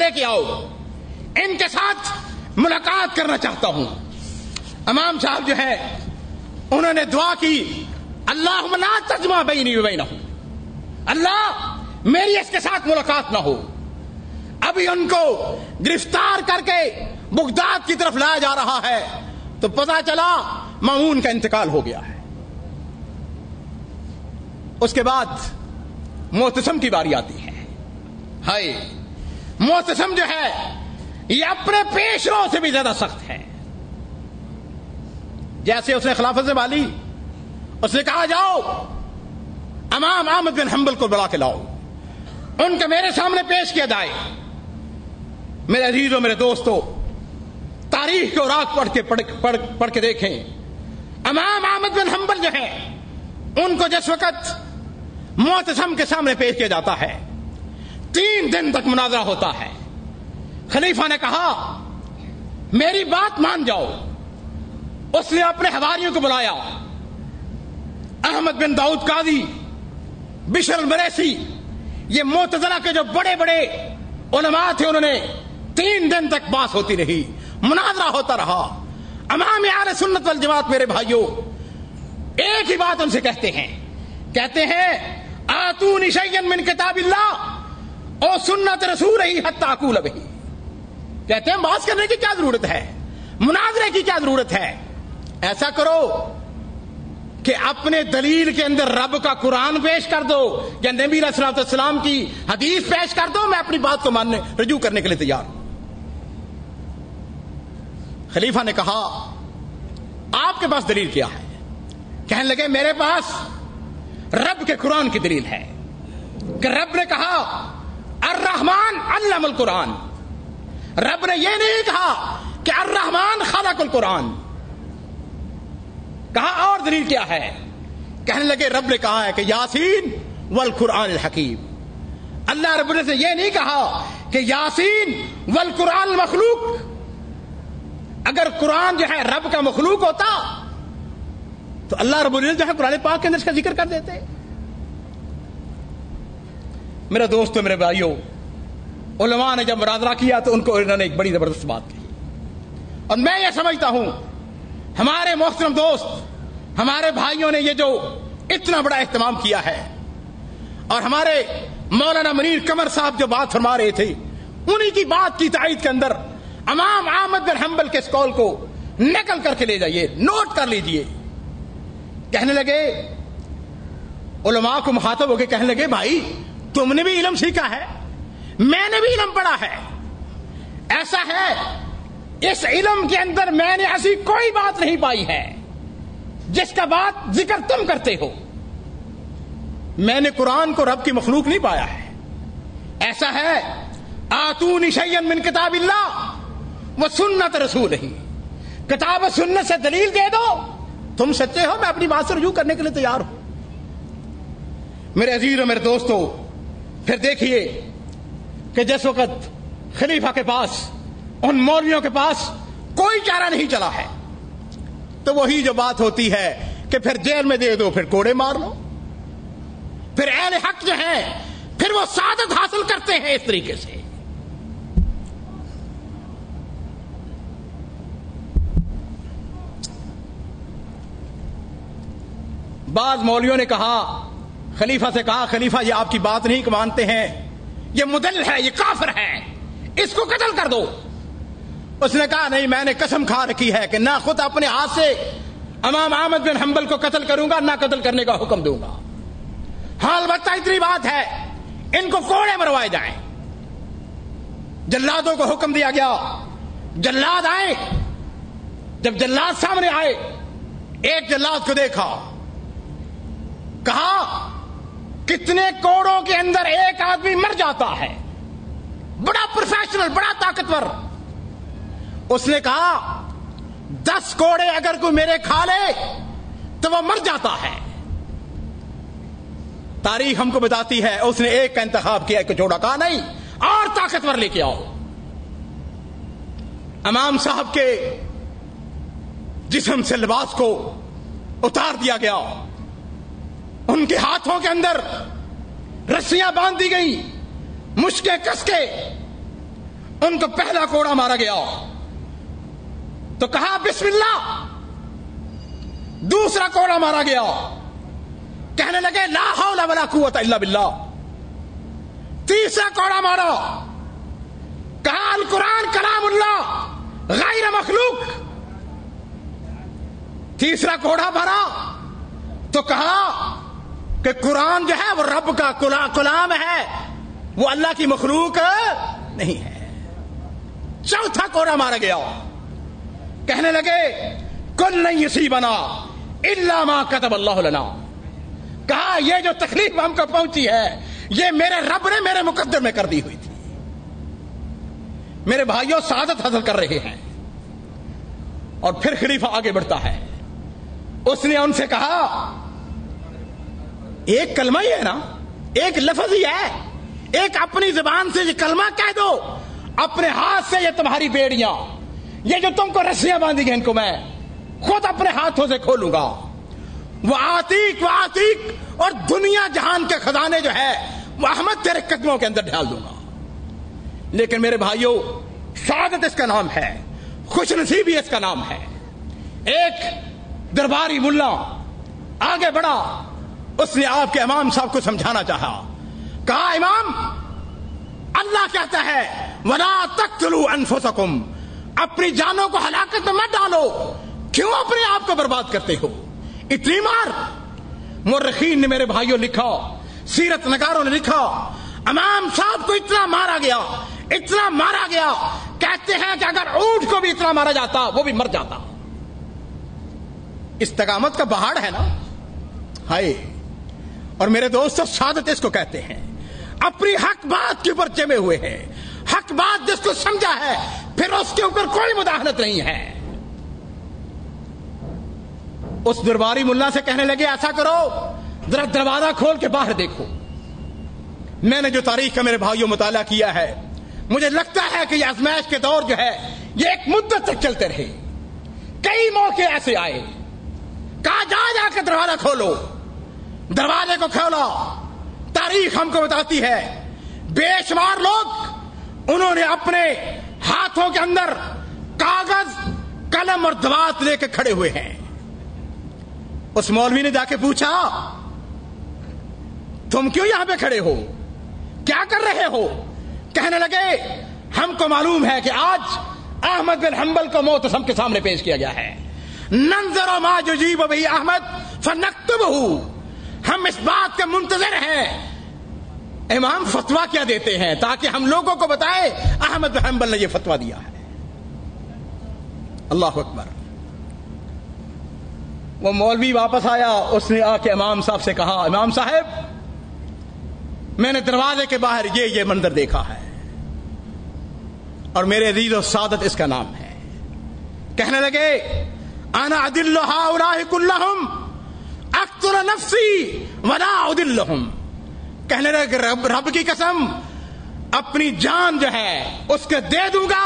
لے کے آؤ, ان کے ساتھ ملاقات کرنا چاہتا ہوں. امام صاحب جو ہے انہوں نے دعا کی, اللہم لا تجمع بینی و بینہ, اللہ میری اس کے ساتھ ملاقات نہ ہو. ابھی ان کو گرفتار کر کے بغداد کی طرف لایا جا رہا ہے تو پتہ چلا مامون کا انتقال ہو گیا ہے. اس کے بعد معتصم کی باری آتی ہے. ہائے, معتصم جو ہے یہ اپنے پیش رو سے بھی زیادہ سخت ہے. جیسے اس نے خلافت سے بالی, اس نے کہا جاؤ امام احمد بن حنبل کو بلا کے لاؤ, ان کے میرے سامنے پیش کیا جائے. میرے عزیزوں, میرے دوستوں, تاریخ کے اوراق پڑھ کے دیکھیں. امام احمد بن حنبل جو ہے ان کو جس وقت معتصم کے سامنے پیش کیا جاتا ہے 3 دن تک مناظرہ ہوتا ہے. خلیفہ نے کہا میری بات مان جاؤ. اس نے اپنے حواریوں کو بلایا, احمد بن داؤد قاضی, بشر المریسی, یہ معتزلہ کے جو بڑے بڑے علماء تھے, انہوں نے 3 دن تک بات ہوتی رہی, مناظرہ ہوتا رہا. امام اہل سنت والجماعت میرے بھائیوں ایک ہی بات ان سے کہتے ہیں آتونی شیئا من کتاب اللہ او سنت رسول ہی حتی اقول بہ. کہتے ہیں بحث کرنے کی کیا ضرورت ہے, مناظرے کی کیا ضرورت ہے. ایسا کرو کہ اپنے دلیل کے اندر رب کا قرآن پیش کر دو یا نبی علیہ الصلوۃ والسلام کی حدیث پیش کر دو, میں اپنی بات کو ماننے رجوع کرنے کے لیے تیار ہوں. خلیفہ نے کہا آپ کے پاس دلیل کیا ہے؟ کہنے لگے میرے پاس رب کے قرآن کی دلیل ہے کہ رب نے کہا الرحمن علم القرآن. رب نے یہ نہیں کہا کہ الرحمن خلق القرآن. کہا اور دلیل کیا ہے؟ کہنے لگے رب نے کہا ہے کہ یاسین والقرآن الحکیم. اللہ رب نے یہ نہیں کہا کہ یاسین والقرآن المخلوق. اگر قرآن جو ہے رب کا مخلوق ہوتا تو اللہ رب العزت جو ہے قرآن پاک کے اندر اس کا ذکر کر دیتے. میرے دوستو, میرے بھائیوں, علماء نے جب مناظرہ کیا تو ان کو انہوں نے ایک بڑی زبردست بات کہی, اور میں یہ سمجھتا ہوں ہمارے محترم دوست, ہمارے بھائیوں نے یہ جو اتنا بڑا اہتمام کیا ہے, اور ہمارے مولانا منیر قمر صاحب جو بات فرما رہے تھے, انہی کی بات کی تائید کے اندر امام احمد بن حنبل کے اس قول کو نقل کر کے لے جائیے, نوٹ کر لیجئے. کہنے لگے علماء کو مخاطب ہو کے کہنے لگے بھائی تم نے بھی علم سیکھا ہے, میں نے بھی علم پڑھا ہے. ایسا ہے اس علم کے اندر میں نے ایسی کوئی بات نہیں پائی ہے جس کا بات ذکر تم کرتے ہو. میں نے قرآن کو رب کی مخلوق نہیں پایا ہے. ایسا ہے آتونی شیئا من کتاب اللہ و سنت رسول ہی, کتاب و سنت سے دلیل دے دو, تم سچے ہو, میں اپنی بات سے رجوع کرنے کے لیے تیار ہوں. میرے عزیزوں, میرے دوستوں, پھر دیکھیے کہ جس وقت خلیفہ کے پاس, ان مولویوں کے پاس کوئی چارہ نہیں چلا ہے تو وہی جو بات ہوتی ہے کہ پھر جیل میں دے دو, پھر کوڑے مار لو. پھر اہل حق جو ہیں پھر وہ سعادت حاصل کرتے ہیں اس طریقے سے. بعض مولویوں نے کہا, خلیفہ سے کہا خلیفہ یہ آپ کی بات نہیں مانتے ہیں, یہ مدل ہے, یہ کافر ہے, اس کو قتل کر دو. اس نے کہا نہیں, میں نے قسم کھا رکھی ہے کہ نہ خود اپنے ہاتھ سے امام احمد بن حنبل کو قتل کروں گا, نہ قتل کرنے کا حکم دوں گا. ہاں البتہ اتنی بات ہے, ان کو کوڑے مروائے جائیں. جلادوں کو حکم دیا گیا, جلاد آئے. جب جلاد سامنے آئے, ایک جلاد کو دیکھا, کہا کتنے کوڑوں کے اندر ایک آدمی مر جاتا ہے, بڑا پروفیشنل, بڑا طاقتور. اس نے کہا 10 کوڑے اگر کوئی میرے کھا لے تو وہ مر جاتا ہے. تاریخ ہم کو بتاتی ہے اس نے ایک کا انتخاب کیا, ایک چھوڑا. کہا نہیں, اور طاقتور لے کے آؤ. امام صاحب کے جسم سے لباس کو اتار دیا گیا, ان کے ہاتھوں کے اندر رسیاں باندھ دی گئی, مشکیں کس کے ان کو پہلا کوڑا مارا گیا تو کہا بسم اللہ. دوسرا کوڑا مارا گیا, کہنے لگے لا حول ولا قوت الا باللہ. تیسرا کوڑا مارا, کہا القرآن کلام اللہ غیر مخلوق. تیسرا کوڑا مارا تو کہا کہ قرآن جو ہے وہ رب کا کلام ہے, وہ اللہ کی مخلوق نہیں ہے. چوتھا کوڑا مارا گیا, کہنے لگے کل نہیں یصیبنا الا ما کتب اللہ لنا. کہا یہ جو تکلیف ہم کو پہنچی ہے یہ میرے رب نے میرے مقدر میں کر دی ہوئی تھی. میرے بھائیوں سعادت حاصل کر رہے ہیں. اور پھر خلیفہ آگے بڑھتا ہے, اس نے ان سے کہا ایک کلمہ ہی ہے نا, ایک لفظ ہی ہے, ایک اپنی زبان سے یہ کلمہ کہہ دو, اپنے ہاتھ سے یہ تمہاری بیڑیاں, یہ جو تم کو رسیاں باندھی گئی ان کو میں خود اپنے ہاتھوں سے کھولوں گا. وہ آتیک اور دنیا جہان کے خزانے جو ہے وہ احمد تیرے قدموں کے اندر ڈال دوں گا. لیکن میرے بھائیوں سعادت اس کا نام ہے, خوش نصیبی اس کا نام ہے. ایک درباری ملا آگے بڑھا, اس نے آپ کے امام صاحب کو سمجھانا چاہا. کہا امام اللہ کہتا ہے وَلَا تَقْتُلُوا أَنفُسَكُمْ, اپنی جانوں کو ہلاکت میں مت ڈالو, کیوں اپنے آپ کو برباد کرتے ہو, اتنی مار. مورخین نے میرے بھائیوں لکھا, سیرت نگاروں نے لکھا, امام صاحب کو اتنا مارا گیا, اتنا مارا گیا, کہتے ہیں کہ اگر اونٹ کو بھی اتنا مارا جاتا وہ بھی مر جاتا. استقامت کا پہاڑ ہے نا ہائے. اور میرے دوستو سعادت اس کو کہتے ہیں, اپنی حق بات کے اوپر جمے ہوئے ہیں, حق بات جس کو سمجھا ہے پھر اس کے اوپر کوئی مداخلت نہیں ہے. اس درباری ملا سے کہنے لگے ایسا کرو ذرا دروازہ کھول کے باہر دیکھو. میں نے جو تاریخ کا میرے بھائیوں مطالعہ کیا ہے مجھے لگتا ہے کہ یہ آزمائش کے دور جو ہے یہ ایک مدت تک چلتے رہے. کئی موقع ایسے آئے, کہا جا کے دروازہ کھولو. دروازے کو کھولا. تاریخ ہم کو بتاتی ہے بے شمار لوگ انہوں نے اپنے ہاتھوں کے اندر کاغذ قلم اور دوات لے کے کھڑے ہوئے ہیں. اس مولوی نے جا کے پوچھا تم کیوں یہاں پہ کھڑے ہو, کیا کر رہے ہو؟ کہنے لگے ہم کو معلوم ہے کہ آج احمد بن حنبل کو معتصم کے سامنے پیش کیا گیا ہے. ننظر ما یجیب به احمد فنکتبہ, ہم اس بات کے منتظر ہیں امام فتویٰ کیا دیتے ہیں تاکہ ہم لوگوں کو بتائیں احمد بن حنبل نے یہ فتویٰ دیا ہے. اللہ اکبر. وہ مولوی واپس آیا, اس نے آ کے امام صاحب سے کہا امام صاحب میں نے دروازے کے باہر یہ منظر دیکھا ہے اور میرے عزیز و سعادت اس کا نام ہے. کہنے لگے انا ادل هؤلاء كلهم اقتل نفسی ولا ادلهم. کہنے لگے رب کی قسم اپنی جان جو ہے اس کے دے دوں گا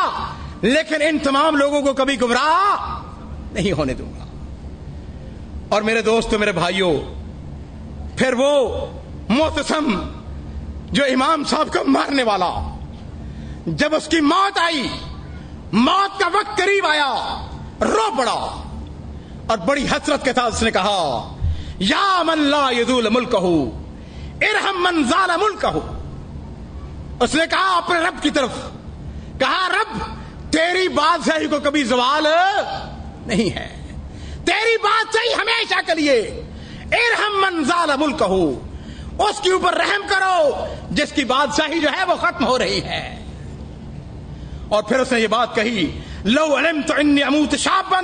لیکن ان تمام لوگوں کو کبھی گمراہ نہیں ہونے دوں گا. اور میرے دوستو میرے بھائیوں پھر وہ معتصم جو امام صاحب کو مارنے والا, جب اس کی موت آئی, موت کا وقت قریب آیا, رو پڑا اور بڑی حسرت کے ساتھ اس نے کہا یا من لا یزول ملکہ ارحم من زال ملکہ. اس نے کہا اپنے رب کی طرف, کہا رب تیری بادشاہی کو کبھی زوال نہیں ہے, تیری بادشاہی ہمیشہ کے لیے. ارحم من زال ملکہ, اس کے اوپر رحم کرو جس کی بادشاہی جو ہے وہ ختم ہو رہی ہے. اور پھر اس نے یہ بات کہی لو علمت انی اموت شابا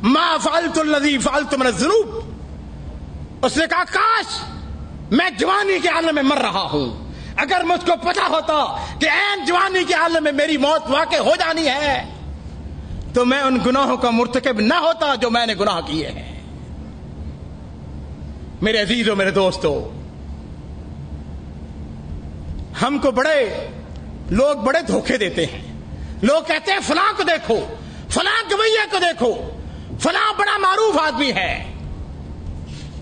ما فعلت الذی فعلت من الذنوب. اس نے کہا کاش میں جوانی کے عالم میں مر رہا ہوں, اگر مجھ کو پتا ہوتا کہ عین جوانی کے عالم میں میری موت واقع ہو جانی ہے تو میں ان گناہوں کا مرتکب نہ ہوتا جو میں نے گناہ کیے ہیں. میرے عزیزوں میرے دوستو ہم کو لوگ بڑے دھوکے دیتے ہیں. لوگ کہتے ہیں فلاں کو دیکھو, فلاں گویے کو دیکھو, فلاں بڑا معروف آدمی ہے,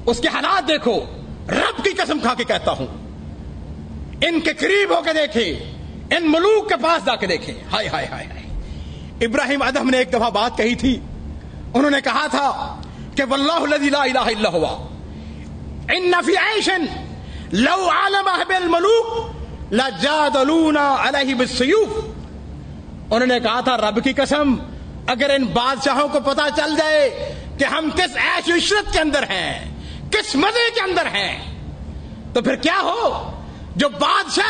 اس کے حالات دیکھو. رب کی قسم کھا کے کہتا ہوں ان کے قریب ہو کے دیکھے, ان ملوک کے پاس جا کے دیکھیں. ہائے ہائے ہائے ہائے. ابراہیم ادہم نے ایک دفعہ بات کہی تھی. انہوں نے کہا تھا کہ واللہ الذی لا الہ الا ہوا ان فی عیش لو علمہ بالملوک لجادلونا علیہ بالسیوف. انہوں نے کہا تھا رب کی قسم اگر ان بادشاہوں کو پتا چل جائے کہ ہم کس عیش و عشرت کے اندر ہیں, کس مزے کے اندر ہیں, تو پھر کیا ہو, جو بادشاہ